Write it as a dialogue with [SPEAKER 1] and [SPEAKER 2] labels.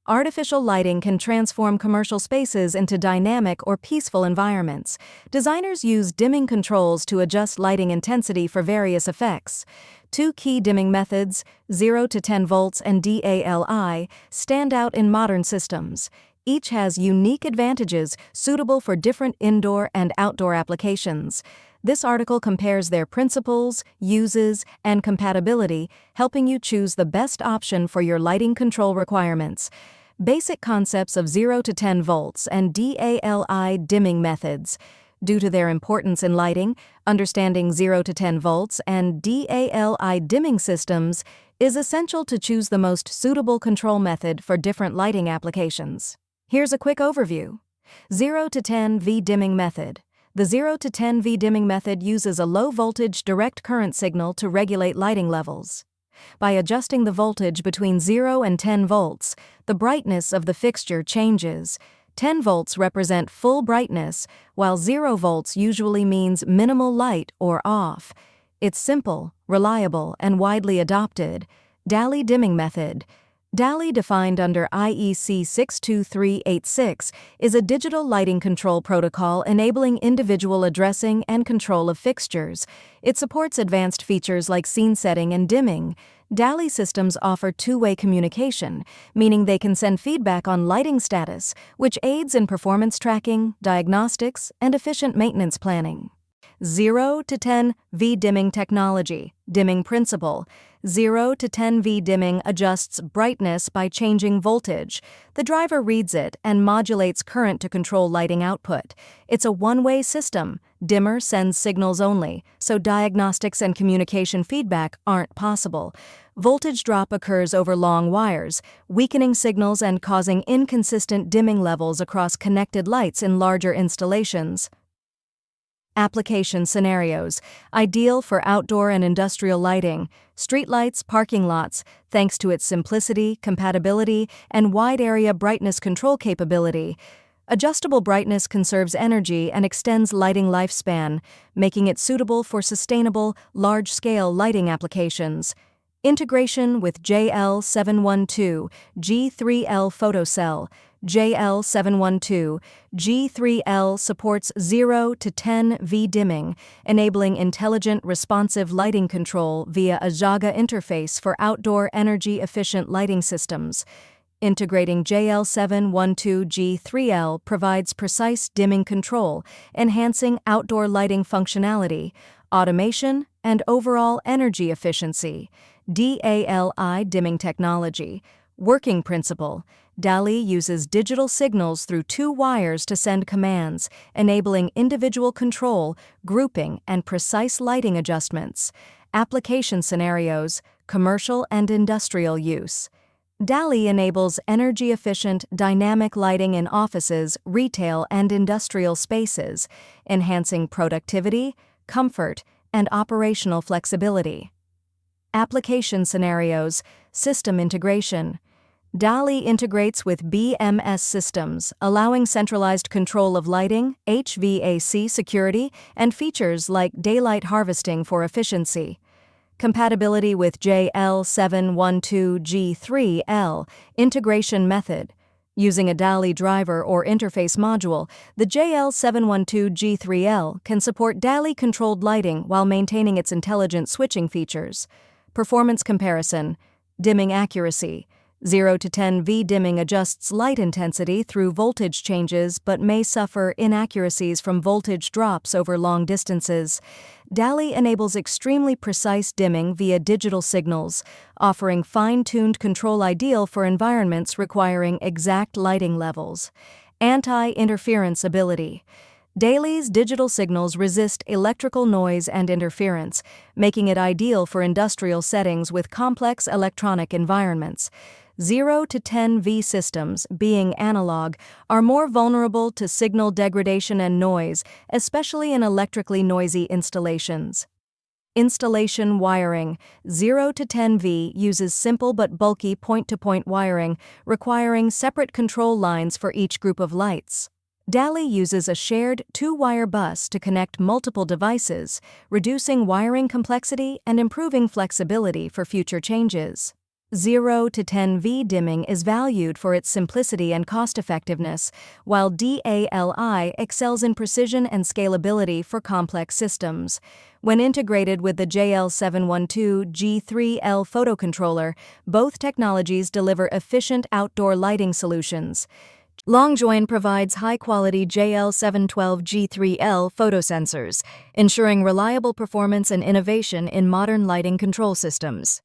[SPEAKER 1] artificial lighting can transform commercial spaces into dynamic or peaceful environments. Designers use dimming controls to adjust lighting intensity for various effects. Two key dimming methods, 0 to 10 volts and DALI, stand out in modern systems. Each has unique advantages suitable for different indoor and outdoor applications. This article compares their principles, uses, and compatibility, helping you choose the best option for your lighting control requirements. Basic concepts of 0 to 10 volts and DALI dimming methods. Due to their importance in lighting, understanding 0 to 10 volts and DALI dimming systems is essential to choose the most suitable control method for different lighting applications. Here's a quick overview. 0 to 10 V dimming method. The 0 to 10 V dimming method uses a low-voltage direct current signal to regulate lighting levels. By adjusting the voltage between 0 and 10 volts, the brightness of the fixture changes. 10 volts represent full brightness, while 0 volts usually means minimal light or off. It's simple, reliable, and widely adopted. DALI dimming method. DALI, defined under IEC 62386, is a digital lighting control protocol enabling individual addressing and control of fixtures. It supports advanced features like scene setting and dimming. DALI systems offer two-way communication, meaning they can send feedback on lighting status, which aids in performance tracking, diagnostics, and efficient maintenance planning. 0 to 10 V dimming technology. Dimming principle. 0 to 10 V dimming adjusts brightness by changing voltage. The driver reads it and modulates current to control lighting output. It's a one-way system. Dimmer sends signals only, so diagnostics and communication feedback aren't possible. Voltage drop occurs over long wires, weakening signals and causing inconsistent dimming levels across connected lights in larger installations. Application scenarios. Ideal for outdoor and industrial lighting, streetlights, parking lots, thanks to its simplicity, compatibility, and wide area brightness control capability. Adjustable brightness conserves energy and extends lighting lifespan, making it suitable for sustainable, large-scale lighting applications. Integration with JL-712G3L Photocell. JL-712G3L supports 0 to 10 V dimming, enabling intelligent, responsive lighting control via a Zhaga interface for outdoor energy-efficient lighting systems. Integrating JL-712G3L provides precise dimming control, enhancing outdoor lighting functionality, automation, and overall energy efficiency. DALI dimming technology. Working principle. DALI uses digital signals through two wires to send commands, enabling individual control, grouping, and precise lighting adjustments. Application scenarios, commercial and industrial use. DALI enables energy-efficient, dynamic lighting in offices, retail, and industrial spaces, enhancing productivity, comfort, and operational flexibility. Application scenarios, system integration. DALI integrates with BMS systems, allowing centralized control of lighting, HVAC security, and features like daylight harvesting for efficiency. Compatibility with JL-712G3L integration method. Using a DALI driver or interface module, the JL-712G3L can support DALI-controlled lighting while maintaining its intelligent switching features. Performance comparison. Dimming accuracy. 0 to 10 V dimming adjusts light intensity through voltage changes but may suffer inaccuracies from voltage drops over long distances. DALI enables extremely precise dimming via digital signals, offering fine-tuned control ideal for environments requiring exact lighting levels. Anti-interference ability. DALI's digital signals resist electrical noise and interference, making it ideal for industrial settings with complex electronic environments. 0 to 10 V systems, being analog, are more vulnerable to signal degradation and noise, especially in electrically noisy installations. Installation wiring. 0 to 10 V uses simple but bulky point-to-point wiring, requiring separate control lines for each group of lights. DALI uses a shared two-wire bus to connect multiple devices, reducing wiring complexity and improving flexibility for future changes. 0 to 10V dimming is valued for its simplicity and cost-effectiveness, while DALI excels in precision and scalability for complex systems. When integrated with the JL-712G3L photocontroller, both technologies deliver efficient outdoor lighting solutions. LongJoin provides high-quality JL-712G3L photosensors, ensuring reliable performance and innovation in modern lighting control systems.